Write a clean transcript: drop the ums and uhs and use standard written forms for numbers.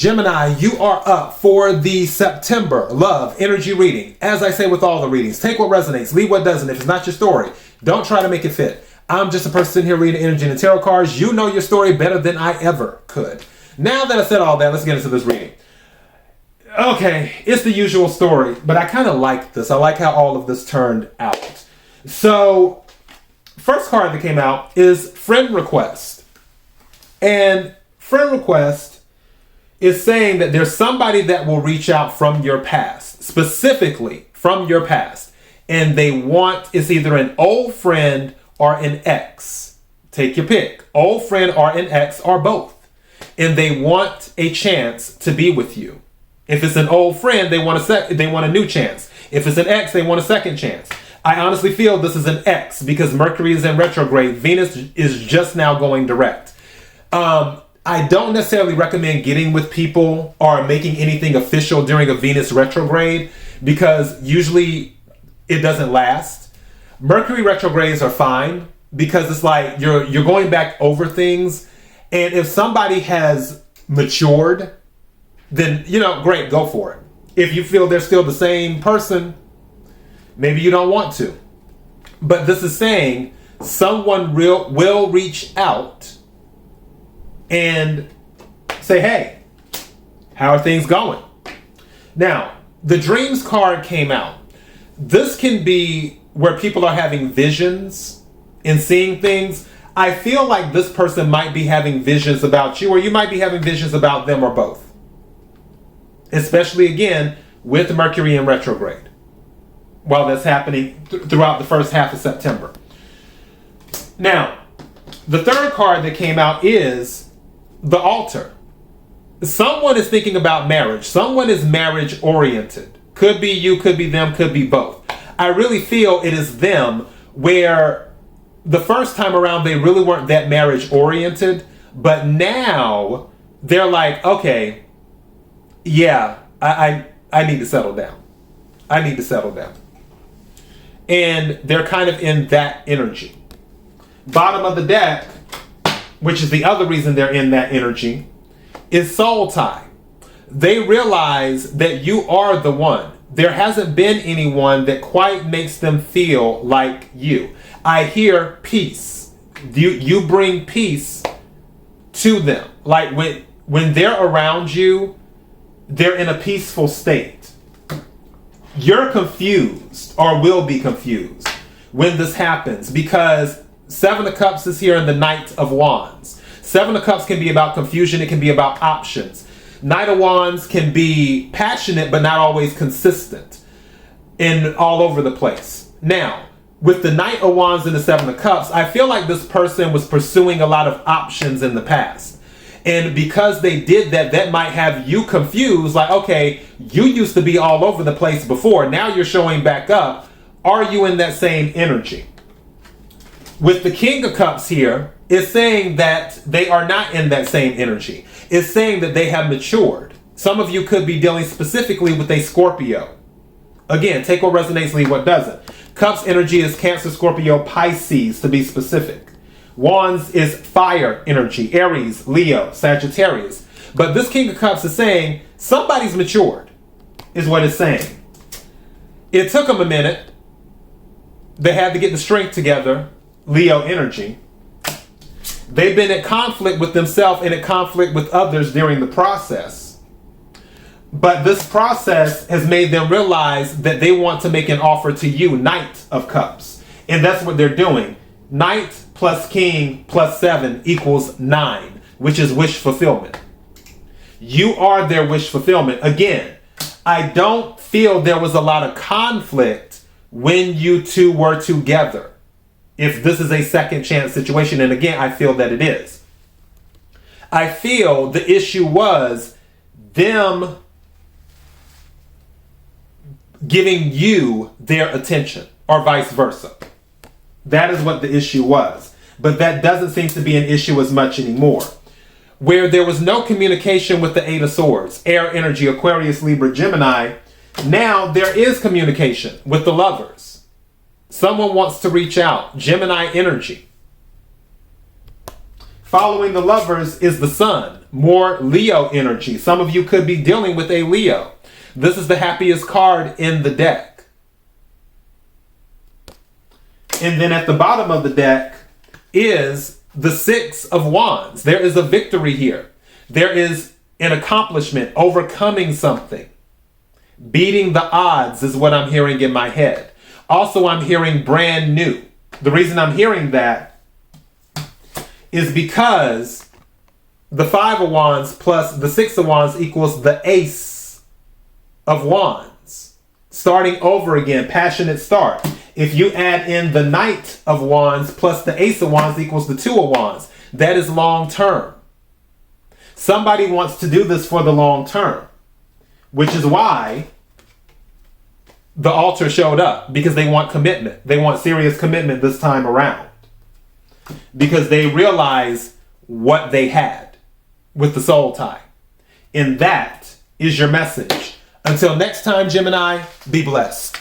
Gemini, you are up for the September love energy reading. As I say with all the readings, take what resonates, leave what doesn't. If it's not your story, don't try to make it fit. I'm just a person sitting here reading energy and tarot cards. You know your story better than I ever could. Now that I said all that, let's get into this reading. Okay, it's the usual story, but I kind of like this. I like how all of this turned out. So, first card that came out is Friend Request. And Friend Request is saying that there's somebody that will reach out from your past, specifically from your past, and they want, it's either an old friend or an ex. Take your pick. Old friend or an ex or both. And they want a chance to be with you. If it's an old friend, they want a new chance. If it's an ex, they want a second chance. I honestly feel this is an ex because Mercury is in retrograde. Venus is just now going direct. I don't necessarily recommend getting with people or making anything official during a Venus retrograde because usually it doesn't last. Mercury retrogrades are fine because it's like you're going back over things, and if somebody has matured, then great, go for it. If you feel they're still the same person, maybe you don't want to. But this is saying someone will reach out and say, hey, how are things going? Now, the Dreams card came out. This can be where people are having visions and seeing things. I feel like this person might be having visions about you, or you might be having visions about them, or both. Especially, again, with Mercury in retrograde, while that's happening throughout the first half of September. Now, the third card that came out is the Altar. Someone is thinking about marriage. Someone is marriage oriented. Could be you, could be them, could be both. I really feel it is them, where the first time around they really weren't that marriage oriented, but now they're like, okay, yeah, I need to settle down. I need to settle down. And they're kind of in that energy. Bottom of the deck, which is the other reason they're in that energy, is soul tie. They realize that you are the one. There hasn't been anyone that quite makes them feel like you. I hear peace. You bring peace to them. Like when they're around you, they're in a peaceful state. You're confused, or will be confused, when this happens, because Seven of Cups is here and the Knight of Wands. Seven of Cups can be about confusion. It can be about options. Knight of Wands can be passionate, but not always consistent and all over the place. Now, with the Knight of Wands and the Seven of Cups, I feel like this person was pursuing a lot of options in the past. And because they did that, that might have you confused. Like, okay, you used to be all over the place before. Now you're showing back up. Are you in that same energy? With the King of Cups here, it's saying that they are not in that same energy. It's saying that they have matured. Some of you could be dealing specifically with a Scorpio. Again, take what resonates, leave what doesn't. Cups energy is Cancer, Scorpio, Pisces, to be specific. Wands is fire energy, Aries, Leo, Sagittarius. But this King of Cups is saying somebody's matured, is what it's saying. It took them a minute. They had to get the strength together. Leo energy. They've been at conflict with themselves and at conflict with others during the process. But this process has made them realize that they want to make an offer to you, Knight of Cups. And that's what they're doing. Knight plus King plus 7 equals 9, which is wish fulfillment. You are their wish fulfillment. Again, I don't feel there was a lot of conflict when you two were together. If this is a second chance situation, and again, I feel that it is. I feel the issue was them giving you their attention, or vice versa. That is what the issue was. But that doesn't seem to be an issue as much anymore. Where there was no communication with the Eight of Swords, air energy, Aquarius, Libra, Gemini, now there is communication with the Lovers. Someone wants to reach out, Gemini energy. Following the Lovers is the Sun, more Leo energy. Some of you could be dealing with a Leo. This is the happiest card in the deck. And then at the bottom of the deck is the Six of Wands. There is a victory here. There is an accomplishment, overcoming something. Beating the odds is what I'm hearing in my head. Also, I'm hearing brand new. The reason I'm hearing that is because the Five of Wands plus the Six of Wands equals the Ace of Wands. Starting over again, passionate start. If you add in the Knight of Wands plus the Ace of Wands equals the Two of Wands. That is long term. Somebody wants to do this for the long term, which is why the altar showed up, because they want commitment. They want serious commitment this time around, because they realize what they had with the soul tie. And that is your message. Until next time, Gemini, be blessed.